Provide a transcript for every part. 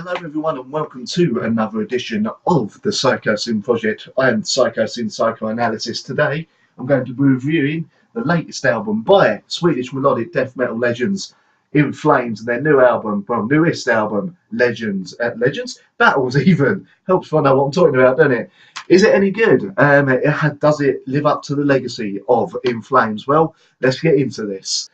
Hello everyone and welcome to another edition of the Psychosin project. I am Psychosin Psychoanalysis. Today I'm going to be reviewing the latest album by Swedish melodic death metal legends In Flames and their newest album, Legends. Battles even. Helps if I know what I'm talking about, doesn't it? Is it any good? Does it live up to the legacy of In Flames? Well, let's get into this.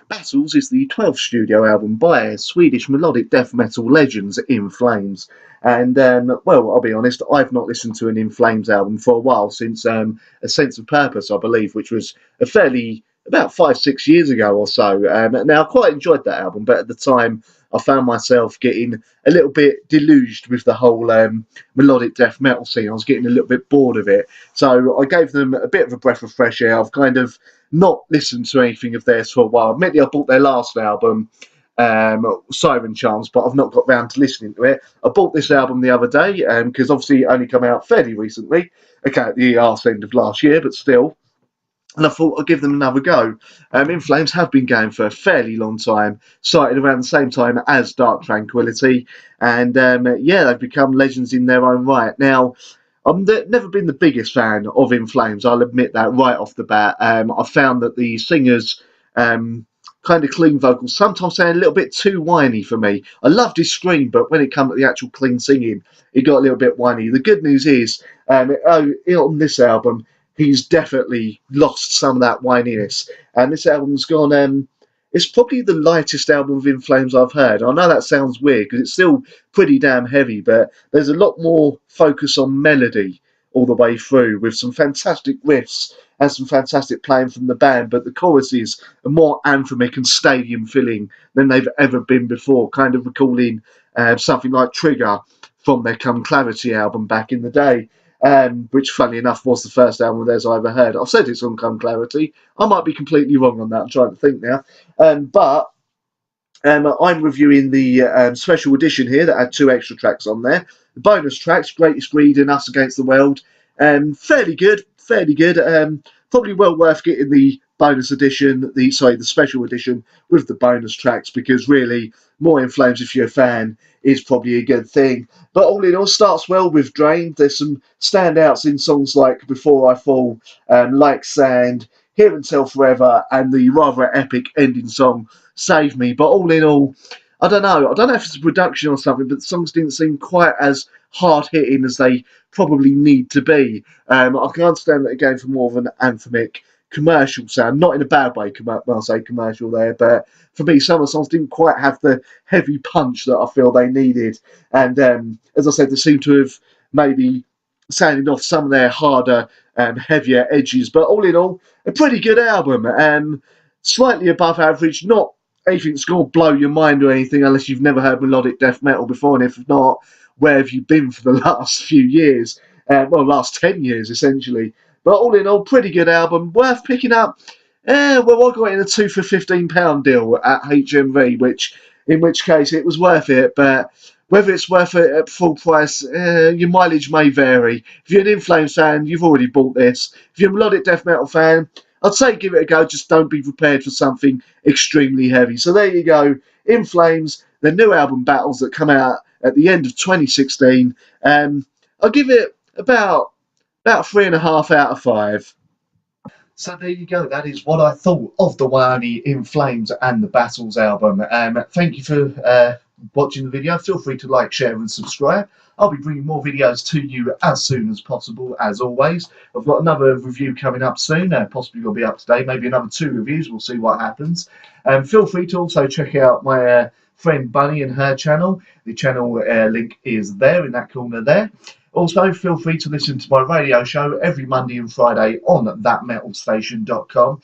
Battles is the 12th studio album by Swedish melodic death metal legends In Flames. And, well, I'll be honest, I've not listened to an In Flames album for a while, since A Sense of Purpose, I believe, which was about 5-6 years ago or so. Now, I quite enjoyed that album, but at the time I found myself getting a little bit deluged with the whole melodic death metal scene. I was getting a little bit bored of it. So I gave them a bit of a breath of fresh air. I've kind of not listened to anything of theirs for a while. Admittedly, I bought their last album, Siren Charms, but I've not got round to listening to it. I bought this album the other day because obviously it only came out fairly recently, okay, at the arse end of last year, but still. And I thought I'd give them another go. In Flames have been going for a fairly long time, started around the same time as Dark Tranquillity, and yeah, they've become legends in their own right. Now, I've never been the biggest fan of In Flames, I'll admit that right off the bat. I found that the singers' kind of clean vocals sometimes sound a little bit too whiny for me. I loved his scream, but when it came to the actual clean singing, it got a little bit whiny. The good news is, on this album, he's definitely lost some of that whininess, and this album's gone. It's probably the lightest album of In Flames I've heard. I know that sounds weird because it's still pretty damn heavy, but there's a lot more focus on melody all the way through, with some fantastic riffs and some fantastic playing from the band. But the choruses are more anthemic and stadium filling than they've ever been before, kind of recalling something like Trigger from their Come Clarity album back in the day. Which, funny enough, was the first album of theirs I ever heard. I've said it's on Come Clarity. I might be completely wrong on that. I'm trying to think now. But I'm reviewing the special edition here that had 2 extra tracks on there. The bonus tracks, Greatest Greed and Us Against the World. Fairly good. Probably well worth getting the bonus edition, the special edition with the bonus tracks, because really, more In Flames if you're a fan is probably a good thing. But all in all, starts well with Drained. There's some standouts in songs like Before I Fall, Like Sand, Here Until Forever, and the rather epic ending song, Save Me. But all in all, I don't know if it's a production or something, but the songs didn't seem quite as hard-hitting as they probably need to be. I can understand that they're going for more of an anthemic commercial sound, not in a bad way when I say commercial there, but for me some of the songs didn't quite have the heavy punch that I feel they needed, and as I said, they seem to have maybe sounded off some of their harder heavier edges. But all in all, a pretty good album, slightly above average, not anything that's going to blow your mind or anything unless you've never heard melodic death metal before, and if not, where have you been for the last few years, last 10 years essentially. But all in all, pretty good album, worth picking up. Well, I got in a 2 for £15 deal at HMV, in which case it was worth it. But whether it's worth it at full price, your mileage may vary. If you're an In Flames fan, you've already bought this. If you're a melodic death metal fan, I'd say give it a go. Just don't be prepared for something extremely heavy. So there you go, In Flames, their new album Battles that come out at the end of 2016. I'll give it about 3.5 out of 5. So there you go. That is what I thought of the Wyoming In Flames and the Battles album. Thank you for watching the video. Feel free to like, share and subscribe. I'll be bringing more videos to you as soon as possible, as always. I've got another review coming up soon. Possibly will be up today. Maybe another 2 reviews. We'll see what happens. Feel free to also check out my friend Bunny and her channel. The channel link is there in that corner there. Also, feel free to listen to my radio show every Monday and Friday on thatmetalstation.com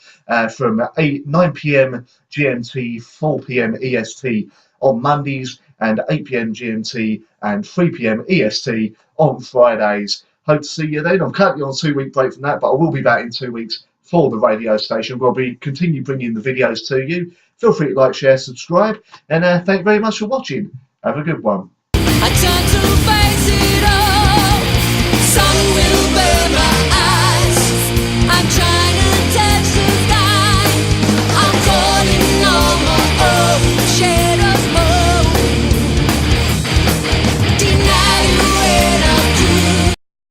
from 9 PM GMT, 4 PM EST on Mondays, and 8 PM GMT and 3 PM EST on Fridays. Hope to see you then. I'm currently on a 2-week break from that, but I will be back in 2 weeks for the radio station. We'll continue bringing the videos to you. Feel free to like, share, subscribe, and thank you very much for watching. Have a good one. I turn to face it all.